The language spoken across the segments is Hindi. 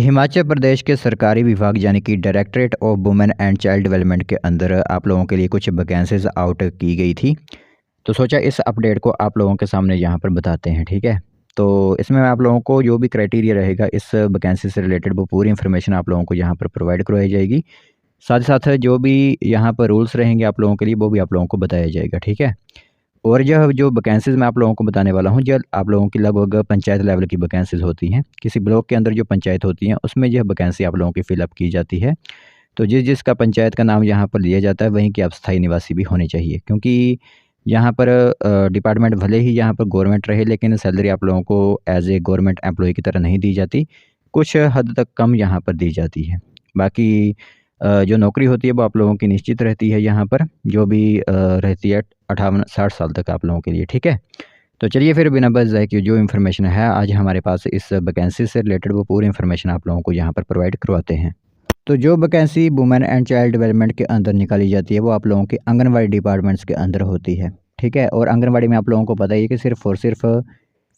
हिमाचल प्रदेश के सरकारी विभाग यानी कि directorate of women and child development के अंदर आप लोगों के लिए कुछ वैकेंसीज आउट की गई थी। तो सोचा इस अपडेट को आप लोगों के सामने यहाँ पर बताते हैं, ठीक है। तो इसमें आप लोगों को जो भी क्राइटेरिया रहेगा इस वैकेंसी से रिलेटेड वो पूरी इन्फॉर्मेशन आप लोगों को यहाँ पर प्रोवाइड करवाई जाएगी। साथ ही साथ जो भी यहाँ पर रूल्स रहेंगे आप लोगों के लिए वो भी आप लोगों को बताया जाएगा, ठीक है। और यह जो वैकेंसीज़ मैं आप लोगों को बताने वाला हूँ, जो आप लोगों की लगभग पंचायत लेवल की वैकेंसीज़ होती हैं। किसी ब्लॉक के अंदर जो पंचायत होती हैं, उसमें यह वैकेंसी आप लोगों की फ़िलअप की जाती है। तो जिसका पंचायत का नाम यहाँ पर लिया जाता है, वहीं के आप स्थायी निवासी भी होने चाहिए। क्योंकि यहाँ पर डिपार्टमेंट भले ही यहाँ पर गवर्नमेंट रहे, लेकिन सैलरी आप लोगों को एज़ ए गवर्नमेंट एम्प्लॉयी की तरह नहीं दी जाती। कुछ हद तक कम यहाँ पर दी जाती है। बाकी जो नौकरी होती है वो आप लोगों की निश्चित रहती है यहाँ पर, जो भी रहती है 58-60 साल तक आप लोगों के लिए, ठीक है। तो चलिए फिर बिना बस जाए कि जो इन्फॉर्मेशन है आज हमारे पास इस वैकेंसी से रिलेटेड वो पूरी इन्फॉर्मेशन आप लोगों को यहाँ पर प्रोवाइड करवाते हैं। तो जो vacancy women and child development के अंदर निकाली जाती है वो आप लोगों के आंगनवाड़ी डिपार्टमेंट्स के अंदर होती है, ठीक है। और आंगनवाड़ी में आप लोगों को पता ही है कि सिर्फ और सिर्फ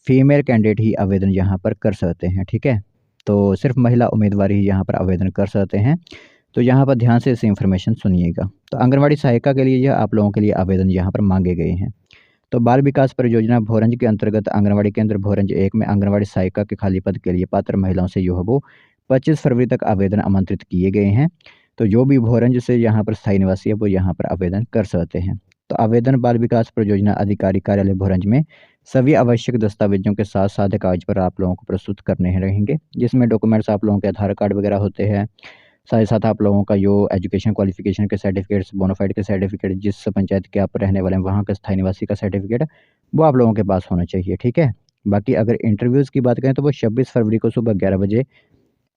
फीमेल कैंडिडेट ही आवेदन यहाँ पर कर सकते हैं, ठीक है। तो सिर्फ महिला उम्मीदवार ही यहाँ पर आवेदन कर सकते हैं। तो यहाँ पर ध्यान से इस इन्फॉर्मेशन सुनिएगा। तो आंगनवाड़ी सहायिका के लिए यह आप लोगों के लिए आवेदन यहाँ पर मांगे गए हैं। तो बाल विकास परियोजना भोरंज के अंतर्गत आंगनवाड़ी केंद्र भोरंज 1 में आंगनवाड़ी सहायिका के खाली पद के लिए पात्र महिलाओं से जो है वो 25 फरवरी तक आवेदन आमंत्रित किए गए हैं। तो जो भी भोरंज से यहाँ पर स्थायी निवासी है वो यहाँ पर आवेदन कर सकते हैं। तो आवेदन बाल विकास परियोजना अधिकारी कार्यालय भोरंज में सभी आवश्यक दस्तावेजों के साथ सादे कागज पर आप लोगों को प्रस्तुत करने रहेंगे, जिसमें डॉक्यूमेंट्स आप लोगों के आधार कार्ड वगैरह होते हैं। साथ ही साथ आप लोगों का जो एजुकेशन क्वालिफिकेशन के सर्टिफिकेट्स, बोनाफाइड के सर्टिफिकेट, जिस पंचायत के आप रहने वाले हैं वहाँ का स्थायी निवासी का सर्टिफिकेट, वो आप लोगों के पास होना चाहिए, ठीक है। बाकी अगर इंटरव्यूज़ की बात करें तो वो 26 फरवरी को सुबह 11 बजे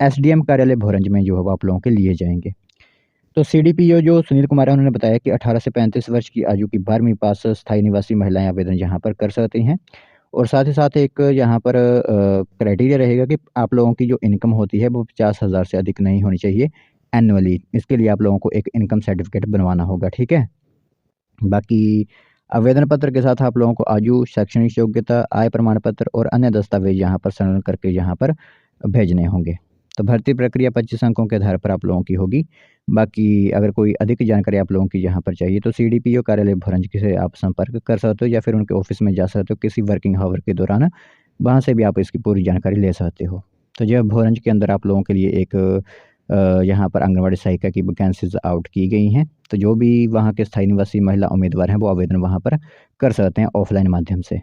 एसडीएम कार्यालय भोरंज में जो है वो आप लोगों के लिए जाएंगे। तो सीडीपीओ जो सुनील कुमार है उन्होंने बताया कि 18 से 35 वर्ष की आयु की 12वीं पास स्थायी निवासी महिलाएं आवेदन यहाँ पर कर सकती हैं। और साथ ही साथ एक यहाँ पर क्राइटेरिया रहेगा कि आप लोगों की जो इनकम होती है वो 50,000 से अधिक नहीं होनी चाहिए एनुअली। इसके लिए आप लोगों को एक इनकम सर्टिफिकेट बनवाना होगा, ठीक है। बाकी आवेदन पत्र के साथ आप लोगों को आयु, शैक्षणिक योग्यता, आय प्रमाण पत्र और अन्य दस्तावेज यहाँ पर संलग्न करके यहाँ पर भेजने होंगे। तो भर्ती प्रक्रिया 25 अंकों के आधार पर आप लोगों की होगी। बाकी अगर कोई अधिक जानकारी आप लोगों की यहाँ पर चाहिए तो सीडीपीओ कार्यालय भोरंज से आप संपर्क कर सकते हो या फिर उनके ऑफिस में जा सकते हो किसी वर्किंग आवर के दौरान, वहाँ से भी आप इसकी पूरी जानकारी ले सकते हो। तो यह भोरंज के अंदर आप लोगों के लिए एक यहाँ पर आंगनवाड़ी सहायिका की वैकेंसीज आउट की गई हैं। तो जो भी वहाँ के स्थायी निवासी महिला उम्मीदवार हैं वो आवेदन वहाँ पर कर सकते हैं ऑफलाइन माध्यम से।